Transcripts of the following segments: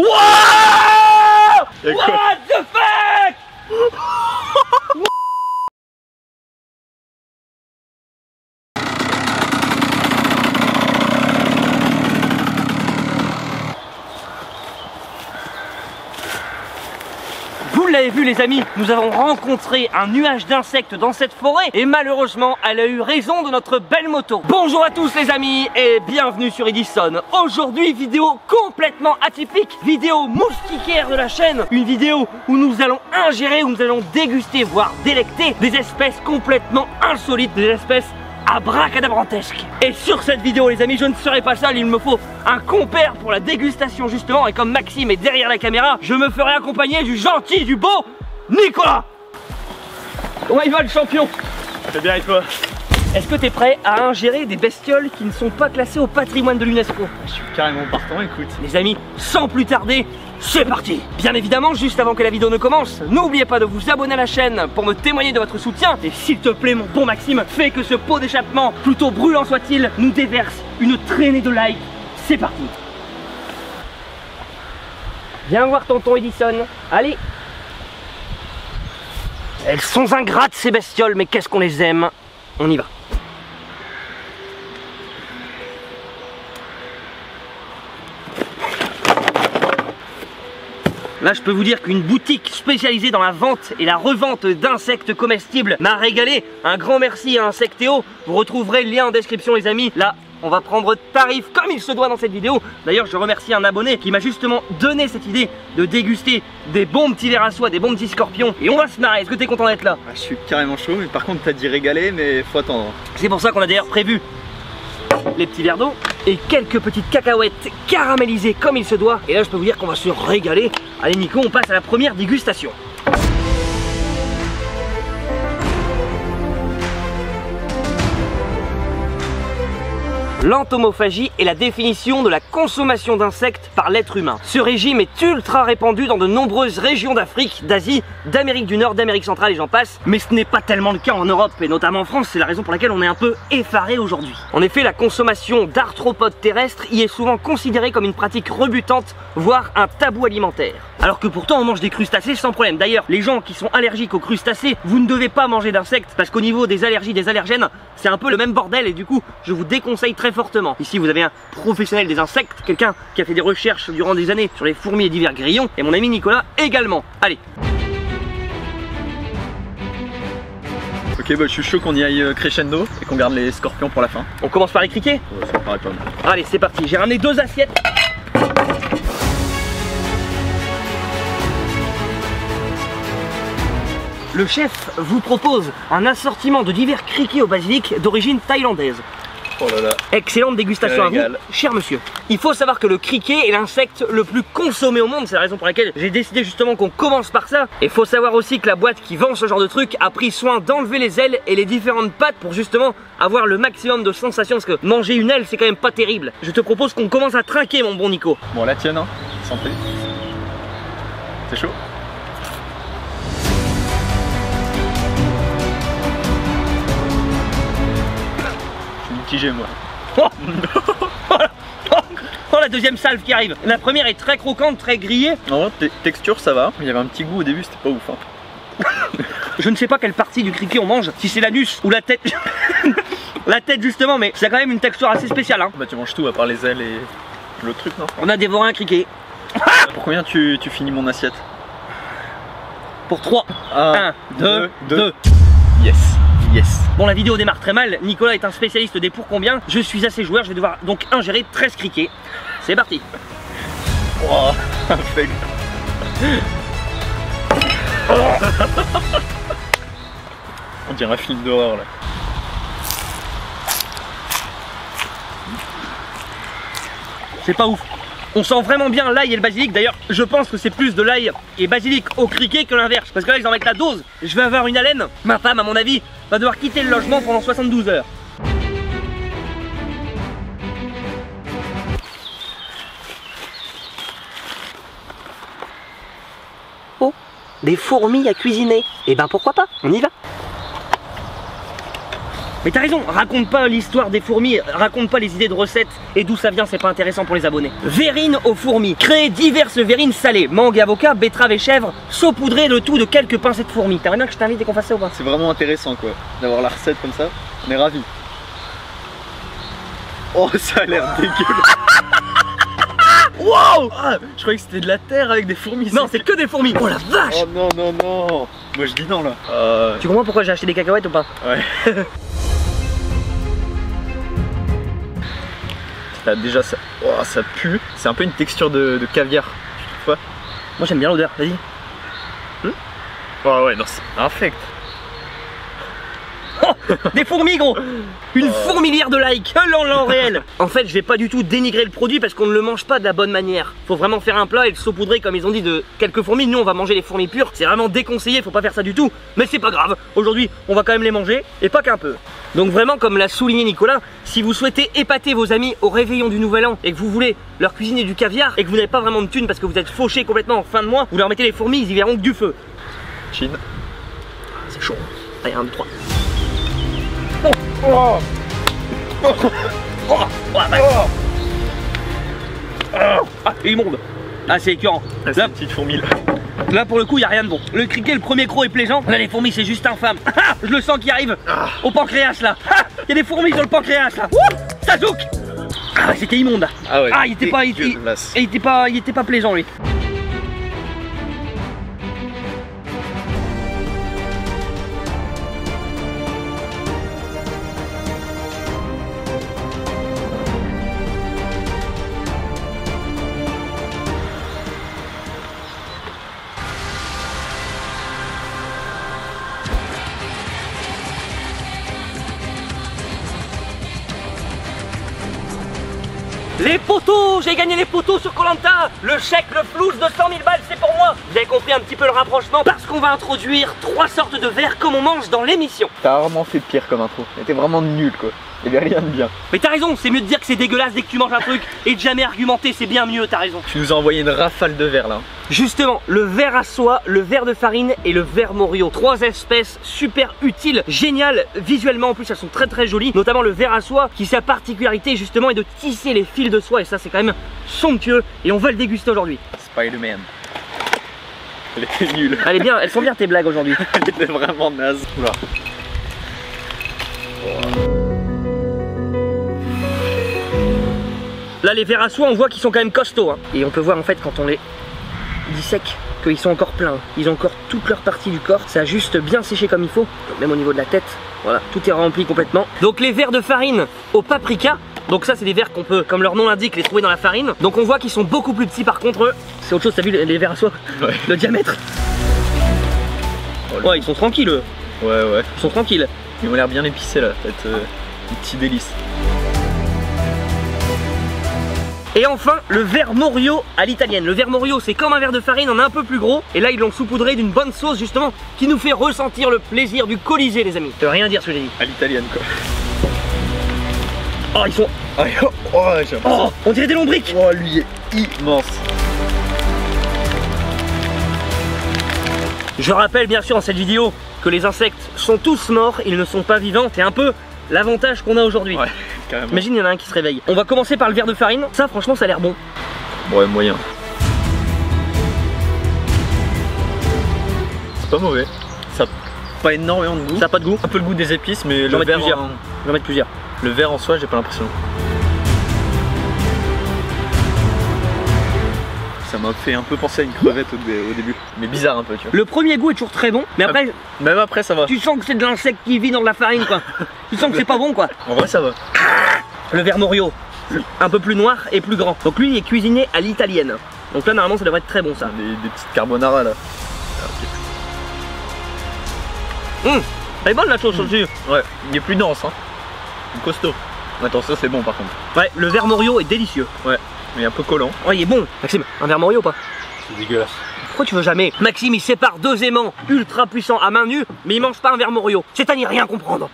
What the fuck? Vous l'avez vu les amis, nous avons rencontré un nuage d'insectes dans cette forêt et malheureusement elle a eu raison de notre belle moto. Bonjour à tous les amis et bienvenue sur Edison. Aujourd'hui vidéo complètement atypique, vidéo moustiquaire de la chaîne, une vidéo où nous allons ingérer, où nous allons déguster voire délecter des espèces complètement insolites, des espèces abracadabrantesque. Et sur cette vidéo les amis, je ne serai pas seul, il me faut un compère pour la dégustation justement. Et comme Maxime est derrière la caméra, je me ferai accompagner du gentil, du beau Nicolas. Comment il va le champion? Très bien et toi? Est-ce que tu es prêt à ingérer des bestioles qui ne sont pas classées au patrimoine de l'UNESCO? Je suis carrément partant, écoute. Les amis, sans plus tarder, c'est parti! Bien évidemment, juste avant que la vidéo ne commence, n'oubliez pas de vous abonner à la chaîne pour me témoigner de votre soutien. Et s'il te plaît, mon bon Maxime, fais que ce pot d'échappement, plutôt brûlant soit-il, nous déverse une traînée de likes. C'est parti! Viens voir tonton Edison. Allez! Elles sont ingrates ces bestioles, mais qu'est-ce qu'on les aime! On y va! Là, je peux vous dire qu'une boutique spécialisée dans la vente et la revente d'insectes comestibles m'a régalé. Un grand merci à Insectéo. Vous retrouverez le lien en description, les amis. Là, on va prendre tarif comme il se doit dans cette vidéo. D'ailleurs, je remercie un abonné qui m'a justement donné cette idée de déguster des bons petits vers à soie, des bons petits scorpions. Et on va se marrer. Est-ce que t'es content d'être là? Je suis carrément chaud, mais par contre, t'as dit régaler, mais faut attendre. C'est pour ça qu'on a d'ailleurs prévu les petits verres d'eau et quelques petites cacahuètes caramélisées comme il se doit. Et là je peux vous dire qu'on va se régaler. Allez Nico, on passe à la première dégustation. L'entomophagie est la définition de la consommation d'insectes par l'être humain. Ce régime est ultra répandu dans de nombreuses régions d'Afrique, d'Asie, d'Amérique du Nord, d'Amérique centrale et j'en passe. Mais ce n'est pas tellement le cas en Europe et notamment en France, c'est la raison pour laquelle on est un peu effaré aujourd'hui. En effet, la consommation d'arthropodes terrestres y est souvent considérée comme une pratique rebutante, voire un tabou alimentaire. Alors que pourtant on mange des crustacés sans problème. D'ailleurs, les gens qui sont allergiques aux crustacés, vous ne devez pas manger d'insectes parce qu'au niveau des allergies, des allergènes, c'est un peu le même bordel et du coup, je vous déconseille très fortement. Ici vous avez un professionnel des insectes, quelqu'un qui a fait des recherches durant des années sur les fourmis et divers grillons, et mon ami Nicolas également. Allez. Ok, bah je suis chaud qu'on y aille crescendo et qu'on garde les scorpions pour la fin. On commence par les criquets? Ouais, ça me paraît pas mal. Allez, c'est parti, j'ai ramené 2 assiettes. Le chef vous propose un assortiment de divers criquets au basilic d'origine thaïlandaise. Oh là là. Excellente dégustation à vous, cher monsieur. Il faut savoir que le criquet est l'insecte le plus consommé au monde. C'est la raison pour laquelle j'ai décidé justement qu'on commence par ça. Et il faut savoir aussi que la boîte qui vend ce genre de truc a pris soin d'enlever les ailes et les différentes pattes pour justement avoir le maximum de sensations. Parce que manger une aile c'est quand même pas terrible. Je te propose qu'on commence à trinquer mon bon Nico. Bon la tienne hein, santé. C'est chaud. Moi. Oh oh la deuxième salve qui arrive. La première est très croquante, très grillée. En vrai, texture ça va. Il y avait un petit goût au début, c'était pas ouf. Hein. Je ne sais pas quelle partie du criquet on mange, si c'est l'anus ou la tête. La tête justement, mais ça a quand même une texture assez spéciale. Hein. Bah tu manges tout à part les ailes et l'autre truc non? On a dévoré un criquet. Pour combien tu finis mon assiette? Pour 3. 1, 2, 2. Yes. Yes. Bon, la vidéo démarre très mal. Nicolas est un spécialiste des pour combien. Je suis assez joueur, je vais devoir donc ingérer 13 criquets. C'est parti. Oh, un fail. On dirait un film d'horreur là. C'est pas ouf. On sent vraiment bien l'ail et le basilic. D'ailleurs, je pense que c'est plus de l'ail et basilic au criquet que l'inverse. Parce que là, ils en mettent la dose. Je vais avoir une haleine. Ma femme, à mon avis, va devoir quitter le logement pendant 72 heures. Oh, des fourmis à cuisiner. Eh ben pourquoi pas, on y va. Mais t'as raison, raconte pas l'histoire des fourmis, raconte pas les idées de recettes et d'où ça vient, c'est pas intéressant pour les abonnés. Verrine aux fourmis. Créer diverses verrines salées, mangue, avocat, betterave et chèvre, saupoudrer le tout de quelques pincées de fourmis. T'aimerais bien que je t'invite et qu'on fasse ça ou pas? C'est vraiment intéressant quoi, d'avoir la recette comme ça, on est ravis. Oh ça a l'air dégueulasse. Wow! Ah, je croyais que c'était de la terre avec des fourmis. Non, c'est que des fourmis. Oh la vache! Oh non non non. Moi je dis non là. Tu comprends pourquoi j'ai acheté des cacahuètes ou pas? Ouais. Là, déjà ça, oh, ça pue, c'est un peu une texture de caviar, tu trouves pas? Moi j'aime bien l'odeur, vas-y. Oh ouais non c'est infect. Oh, des fourmis gros. Une fourmilière de likes, l'en réel. En fait je vais pas du tout dénigrer le produit parce qu'on ne le mange pas de la bonne manière. Faut vraiment faire un plat et le saupoudrer comme ils ont dit de quelques fourmis. Nous on va manger les fourmis pures, c'est vraiment déconseillé, faut pas faire ça du tout. Mais c'est pas grave, aujourd'hui on va quand même les manger et pas qu'un peu. Donc vraiment comme l'a souligné Nicolas, si vous souhaitez épater vos amis au réveillon du nouvel an et que vous voulez leur cuisiner du caviar et que vous n'avez pas vraiment de thunes parce que vous êtes fauché complètement en fin de mois, vous leur mettez les fourmis, ils y verront que du feu. Chine. C'est chaud. Allez, 1, 2, 3. Ah, il est immonde. Ah, c'est écœurant. Ah, c'est une petite fourmi là. Là pour le coup, il n'y a rien de bon. Le criquet, le premier croc est plaisant. Là, les fourmis, c'est juste infâme. Ah, je le sens qui arrive au pancréas là. Ah, il y a des fourmis sur le pancréas là. Ouh, ça zouk. Ah, c'était immonde. Ah ouais. Ah, il était pas, il était pas plaisant lui. Les poteaux, j'ai gagné les poteaux sur Koh-Lanta. Le chèque, le flouze de 100 000 balles, c'est pour moi. Vous avez compris un petit peu le rapprochement parce qu'on va introduire 3 sortes de verres comme on mange dans l'émission. T'as rarement fait pire comme intro, t'étais vraiment nul quoi. Il y avait rien de bien. Mais t'as raison, c'est mieux de dire que c'est dégueulasse dès que tu manges un truc et de jamais argumenter, c'est bien mieux, t'as raison. Tu nous as envoyé une rafale de verre là. Justement, le verre à soie, le verre de farine et le verre Morio. 3 espèces super utiles, géniales visuellement, en plus elles sont très très jolies. Notamment le verre à soie qui sa particularité justement est de tisser les fils de soie et ça c'est quand même somptueux et on va le déguster aujourd'hui. Spider-Man. Elle était nulle. Elle est bien, elles sont bien tes blagues aujourd'hui. Elle était vraiment naze. Oula. Là les verres à soie on voit qu'ils sont quand même costauds hein. Et on peut voir en fait quand on les dissèque qu'ils sont encore pleins. Ils ont encore toute leur partie du corps. Ça a juste bien séché comme il faut. Même au niveau de la tête. Voilà, tout est rempli complètement. Donc les verres de farine au paprika. Donc ça c'est des verres qu'on peut, comme leur nom l'indique, les trouver dans la farine. Donc on voit qu'ils sont beaucoup plus petits par contre eux. C'est autre chose, t'as vu les verres à soie? Ouais. Le diamètre. Ouais ils sont tranquilles eux. Ouais ouais. Ils sont tranquilles. Ils ont l'air bien épicés là, peut-être un petit délice. Et enfin, le verre Morio à l'italienne. Le verre Morio, c'est comme un verre de farine, en un peu plus gros. Et là, ils l'ont saupoudré d'une bonne sauce, justement, qui nous fait ressentir le plaisir du Colisée, les amis. Ça veut rien dire ce que j'ai dit. À l'italienne quoi. Oh, ils sont... Oh, on dirait des lombrics. Oh, lui est immense. Je rappelle, bien sûr, dans cette vidéo, que les insectes sont tous morts, ils ne sont pas vivants. C'est un peu l'avantage qu'on a aujourd'hui. Ouais, carrément. Imagine, il y en a un qui se réveille. On va commencer par le verre de farine. Ça, franchement, ça a l'air bon. Ouais, moyen. C'est pas mauvais. Ça a pas énormément de goût. Ça a pas de goût. Un peu le goût des épices, mais J'en le mets verre plusieurs. Je vais en mettre plusieurs. Le verre en soi, j'ai pas l'impression. Ça m'a fait un peu penser à une crevette au début. Mais bizarre un peu, tu vois. Le premier goût est toujours très bon, mais après, Même après, ça va. tu sens que c'est de l'insecte qui vit dans de la farine, quoi. Tu sens que c'est pas bon, quoi. En vrai, ça va. Le verre Morio, un peu plus noir et plus grand. Donc lui, il est cuisiné à l'italienne. Donc là, normalement, ça devrait être très bon, ça. Des petites carbonara là. Elle est bonne la sauce aussi. Ouais, il est plus dense, hein. Costaud. Attention, c'est bon par contre. Ouais, le verre Morio est délicieux. Ouais, mais un peu collant. Ouais, il est bon. Maxime, un verre Morio ou pas? C'est dégueulasse. Pourquoi tu veux jamais? Maxime, il sépare 2 aimants ultra puissants à main nue, mais il mange pas un verre Morio. C'est à n'y rien comprendre.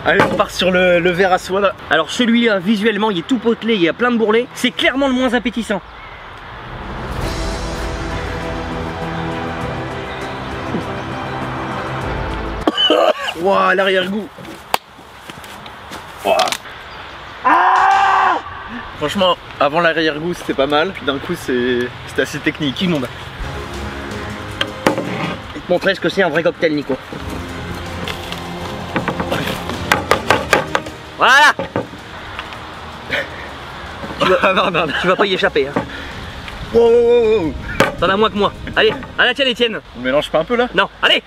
Allez, on part sur le verre à soie là. Alors celui-là, visuellement, il est tout potelé, il y a plein de bourrelets. C'est clairement le moins appétissant. Waouh, l'arrière-goût. Wow. Ah! Franchement, avant l'arrière-goût c'était pas mal, puis d'un coup c'était assez technique. Immonde. Je vais te montrer ce que c'est un vrai cocktail, Nico. Voilà. Tu vas pas y échapper. Hein. Wow. T'en as moins que moi. Allez, à la tienne, Etienne. On mélange pas un peu là? Non, allez.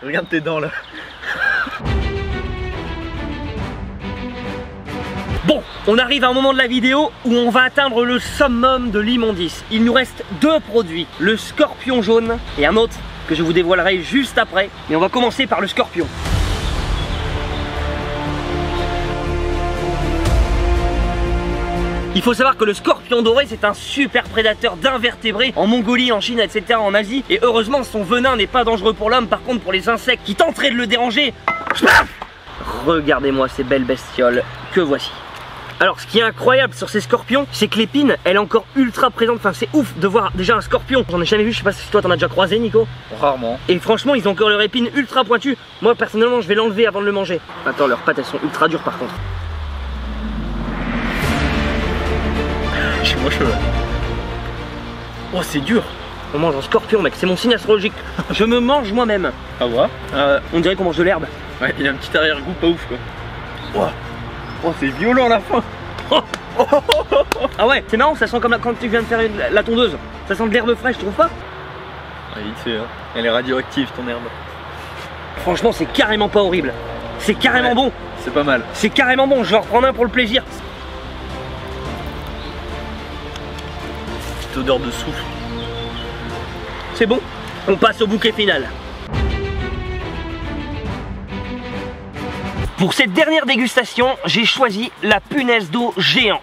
Regarde tes dents là. Bon, on arrive à un moment de la vidéo où on va atteindre le summum de l'immondice. Il nous reste deux produits, le scorpion jaune et un autre que je vous dévoilerai juste après. Mais on va commencer par le scorpion. Il faut savoir que le scorpion doré c'est un super prédateur d'invertébrés en Mongolie, en Chine, etc. en Asie. Et heureusement son venin n'est pas dangereux pour l'homme. Par contre pour les insectes qui tenteraient de le déranger, regardez-moi ces belles bestioles que voici. Alors ce qui est incroyable sur ces scorpions, c'est que l'épine elle est encore ultra présente. Enfin c'est ouf de voir déjà un scorpion. J'en ai jamais vu, je sais pas si toi t'en as déjà croisé, Nico. Rarement. Et franchement ils ont encore leur épine ultra pointue. Moi personnellement je vais l'enlever avant de le manger. Attends, leurs pattes elles sont ultra dures par contre. Je suis moche. Oh c'est dur. On mange un scorpion mec, c'est mon signe astrologique. Je me mange moi-même. Ah ouais. On dirait qu'on mange de l'herbe. Ouais, il y a un petit arrière-goût pas ouf quoi. Oh c'est violent à la fin. Ah ouais, c'est marrant, ça sent comme quand tu viens de faire la tondeuse. Ça sent de l'herbe fraîche, tu trouves pas? Ah vite fait, hein. Elle est radioactive ton herbe. Franchement c'est carrément pas horrible. C'est carrément bon. C'est pas mal. C'est carrément bon, je vais en reprendre un pour le plaisir. Cette odeur de souffle. C'est bon. On passe au bouquet final. Pour cette dernière dégustation, j'ai choisi la punaise d'eau géante.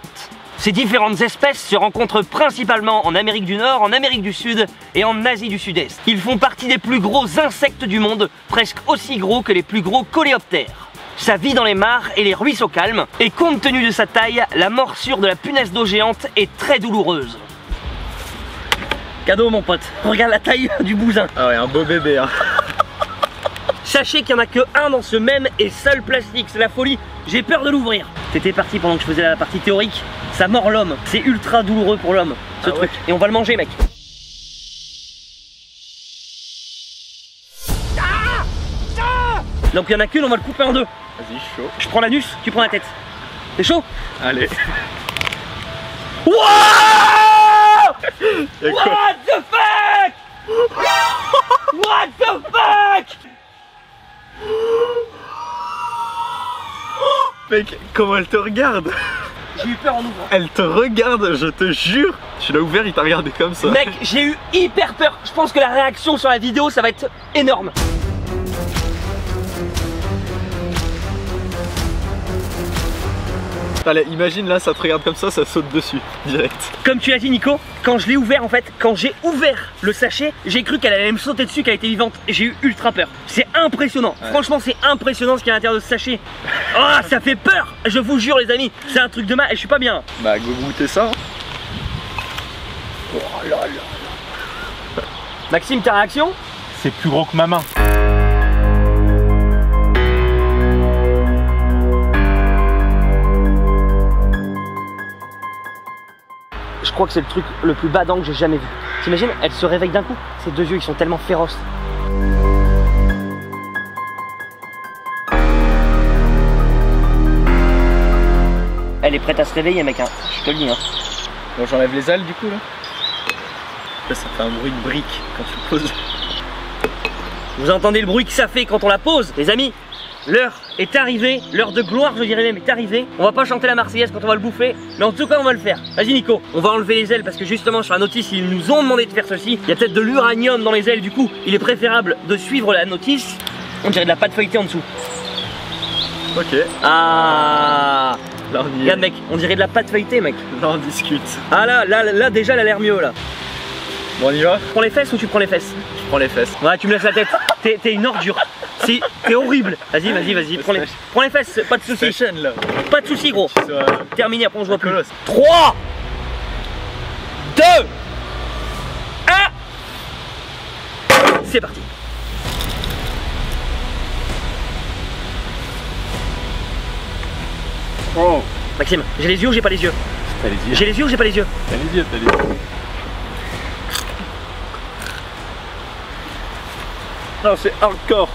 Ces différentes espèces se rencontrent principalement en Amérique du Nord, en Amérique du Sud et en Asie du Sud-Est. Ils font partie des plus gros insectes du monde, presque aussi gros que les plus gros coléoptères. Ça vit dans les mares et les ruisseaux calmes, et compte tenu de sa taille, la morsure de la punaise d'eau géante est très douloureuse. Cadeau mon pote, regarde la taille du bousin. Ah ouais, un beau bébé hein. Sachez qu'il n'y en a que un dans ce même et seul plastique, c'est la folie, j'ai peur de l'ouvrir. T'étais parti pendant que je faisais la partie théorique, ça mord l'homme, c'est ultra douloureux pour l'homme, ce truc. Ouais. Et on va le manger mec. Donc il n'y en a qu'une, on va le couper en deux. Vas-y, chaud. Je prends l'anus, tu prends la tête. T'es chaud? Allez. Wow! What the fuck? What the fuck? Mec, comment elle te regarde? J'ai eu peur en ouvrant. Elle te regarde, je te jure. Tu l'as ouvert, il t'a regardé comme ça. Mec, j'ai eu hyper peur. Je pense que la réaction sur la vidéo, ça va être énorme. Allez, imagine là, ça te regarde comme ça saute dessus, direct. Comme tu l'as dit Nico, quand je l'ai ouvert en fait, quand j'ai ouvert le sachet, j'ai cru qu'elle allait me sauter dessus, qu'elle était vivante. J'ai eu ultra peur. C'est impressionnant. Ouais. Franchement, c'est impressionnant ce qu'il y a à l'intérieur de ce sachet. Oh, ça fait peur. Je vous jure les amis, c'est un truc de mal et je suis pas bien. Bah, go goûter ça. Oh là là. Maxime, ta réaction? C'est plus gros que ma main. Je crois que c'est le truc le plus badant que j'ai jamais vu. T'imagines, elle se réveille d'un coup. Ces deux yeux, ils sont tellement féroces. Elle est prête à se réveiller, mec, hein. Je te le dis, hein. Bon, j'enlève les ailes, du coup, là. Là, ça fait un bruit de brique quand tu le poses. Vous entendez le bruit que ça fait quand on la pose, les amis? L'heure est arrivée, l'heure de gloire je dirais même est arrivée. On va pas chanter la Marseillaise quand on va le bouffer, mais en tout cas on va le faire. Vas-y Nico, on va enlever les ailes parce que justement sur la notice ils nous ont demandé de faire ceci. Il y a peut-être de l'uranium dans les ailes, du coup il est préférable de suivre la notice. On dirait de la pâte feuilletée en dessous. Ok. Ah, là on y est. Regarde mec, on dirait de la pâte feuilletée mec. Là on discute. Ah là déjà elle a l'air mieux là. Bon on y va? Tu prends les fesses ou tu prends les fesses? Je prends les fesses. Ouais, tu me laisses la tête. T'es une ordure. T'es horrible. Vas-y. Prends les fesses, pas de soucis. Pas de soucis, gros. Terminé, après on se voit plus. 3, 2, c'est parti. Oh. Maxime, j'ai les yeux ou j'ai pas les yeux? T'as les yeux. J'ai les yeux ou j'ai pas les yeux? T'as les yeux, t'as les yeux. Non, c'est hardcore.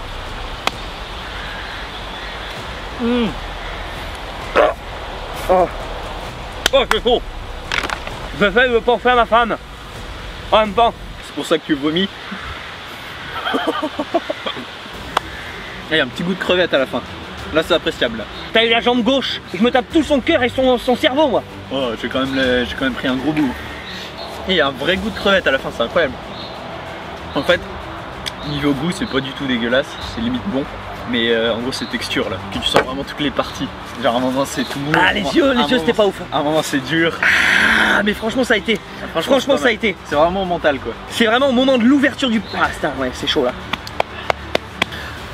Mmh. Oh, oh c'est chaud. Je fais le pour faire ma femme. En même temps. C'est pour ça que tu vomis. Il y a un petit goût de crevette à la fin. Là c'est appréciable. Là. T'as eu la jambe gauche. Je me tape tout son cœur et son cerveau moi. Oh j'ai quand même pris un gros bout. Et il y a un vrai goût de crevette à la fin, c'est incroyable. En fait, niveau goût c'est pas du tout dégueulasse, c'est limite bon. Mais en gros c'est texture là, que tu sens vraiment toutes les parties. Genre à un moment c'est tout mou. Ah les yeux c'était pas ouf. À un moment c'est dur. Ah mais franchement ça a été. Franchement ça a été. C'est vraiment mental quoi. C'est vraiment au moment de l'ouverture du... Ah ouais c'est chaud là.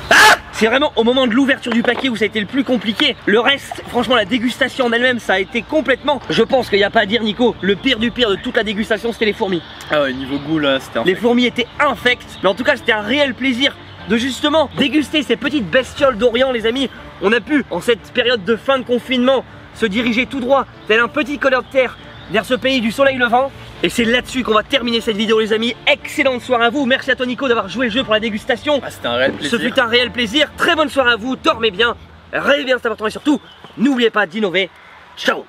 Ah c'est vraiment au moment de l'ouverture du paquet où ça a été le plus compliqué. Le reste, franchement la dégustation en elle-même ça a été complètement... Je pense qu'il n'y a pas à dire Nico, le pire du pire de toute la dégustation c'était les fourmis. Ah ouais niveau goût là c'était infect. Les fourmis étaient infectes. Mais en tout cas c'était un réel plaisir de justement déguster ces petites bestioles d'Orient les amis. On a pu en cette période de fin de confinement se diriger tout droit tel un petit colleur de terre vers ce pays du soleil levant. Et c'est là-dessus qu'on va terminer cette vidéo les amis. Excellente soirée à vous, merci à toi Nico d'avoir joué le jeu pour la dégustation. Ah, c'était un réel plaisir. Ce fut un réel plaisir, très bonne soirée à vous, dormez bien, rêvez bien c'est important et surtout n'oubliez pas d'innover. Ciao.